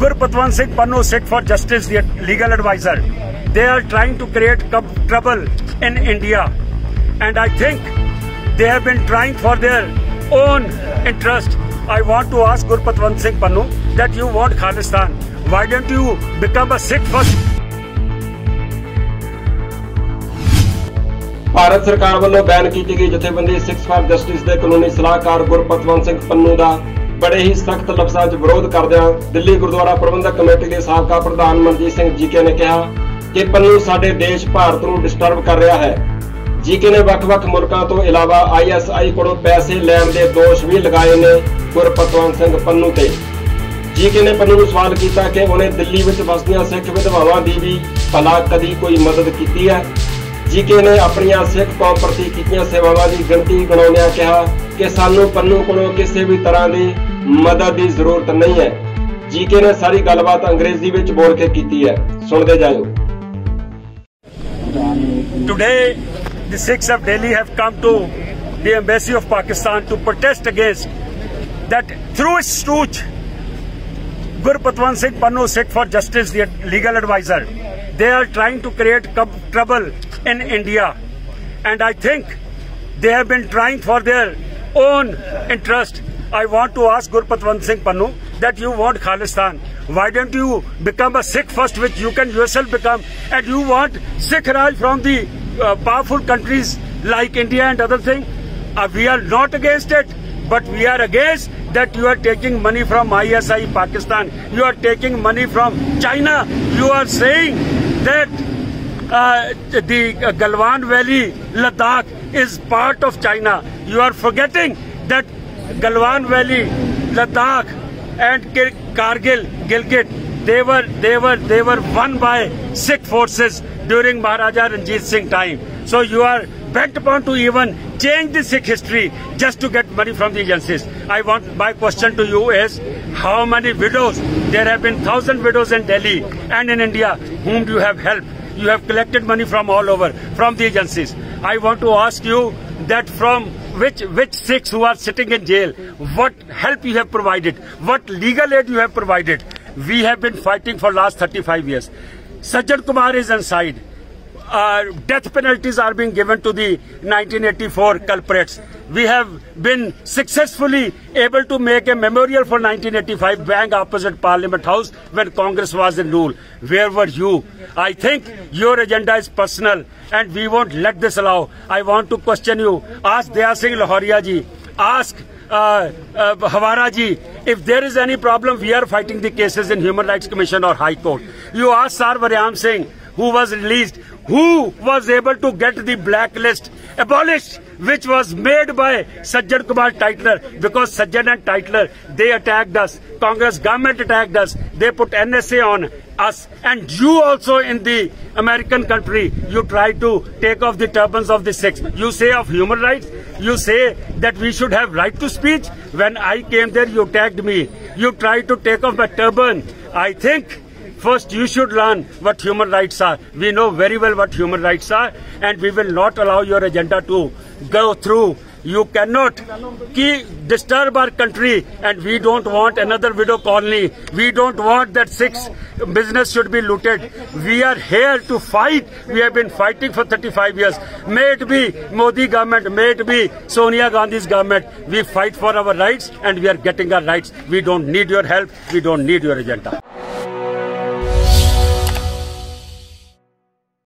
Gurpatwant Singh Pannu sit for justice, the legal advisor. They are trying to create trouble in India. And I think they have been trying for their own interest. I want to ask Gurpatwant Singh Pannu that you want Khalistan. Why don't you become a Sikh first? Bharat सरकार ਵੱਲੋਂ ban की गई जथेबंदी six for justice के कानूनी सलाहकार गुरपतवंत सिंह पन्नू का बड़े ही सख्त लफ्ज़ां च विरोध करदिआं दिल्ली गुरुद्वारा प्रबंधक कमेटी के साबका प्रधान मनजीत सिंह जीके ने कहा कि पन्नू साडे देश भारत को डिस्टर्ब कर रहा है। जीके ने ਵੱਖ-ਵੱਖ मुल्कों तो इलावा ISI को पैसे लैण के दोष भी लगाए ने गुरपतवंत सिंह पन्नू ते। जीके ने पन्नू नूं सवाल किया कि उन्हें दिल्ली विच वसदियां सिख विधवावां दी भी भला कदी कोई मदद की है। जीके ने अपनी सिख कौम प्रति कीतियां सेवावां की गिणती गिणाउंदिआं कहा कि सानू पन्नू कोलों किसी भी तरह की मदद की जरूरत नहीं है। जीके ने सारी गलबात अंग्रेजी विच बोल के की है। सुनते जाओ। Today, the Sikhs of Delhi have come to the embassy of Pakistan to protest against that through its stooge, Gurpatwant Singh Pannu sit for justice, the legal advisor. They are trying to create trouble in India, and I think they have been trying for their own interest. I want to ask Gurpatwant Singh Pannu that you want Khalistan. Why don't you become a Sikh first, which you can yourself become, and you want Sikh Raj from the powerful countries like India and other things. We are not against it, but we are against that you are taking money from ISI Pakistan. You are taking money from China. You are saying that the Galwan Valley, Ladakh is part of China. You are forgetting that Galwan Valley, Ladakh and Kargil, Gilgit, they were won by Sikh forces during Maharaja Ranjit Singh time. So you are bent upon to even change the Sikh history just to get money from the agencies. My question to you is, how many widows? There have been 1,000 widows in Delhi and in India whom you have helped. You have collected money from all over, from the agencies. I want to ask you that from which Sikhs who are sitting in jail, what help you have provided, what legal aid you have provided. We have been fighting for last 35 years. Sajjan Kumar is inside. Death penalties are being given to the 1984 culprits. We have been successfully able to make a memorial for 1985 bang opposite Parliament House when Congress was in rule. Where were you? I think your agenda is personal and we won't let this allow. I want to question you. Ask Daya Singh Lahoria ji. Ask Hawara ji. If there is any problem, we are fighting the cases in Human Rights Commission or High Court. You ask Sar Varyam Singh, who was released, who was able to get the blacklist abolished, which was made by Sajjan Kumar Titler, because Sajjan and Titler, they attacked us. Congress government attacked us. They put NSA on us. And you also in the American country, you try to take off the turbans of the Sikhs. You say of human rights, you say that we should have right to speech. When I came there, you attacked me. You tried to take off my turban. I think first, you should learn what human rights are. We know very well what human rights are, and we will not allow your agenda to go through. You cannot disturb our country, and we don't want another widow colony. We don't want that Sikhs business should be looted. We are here to fight. We have been fighting for 35 years. May it be Modi government, may it be Sonia Gandhi's government. We fight for our rights, and we are getting our rights. We don't need your help. We don't need your agenda.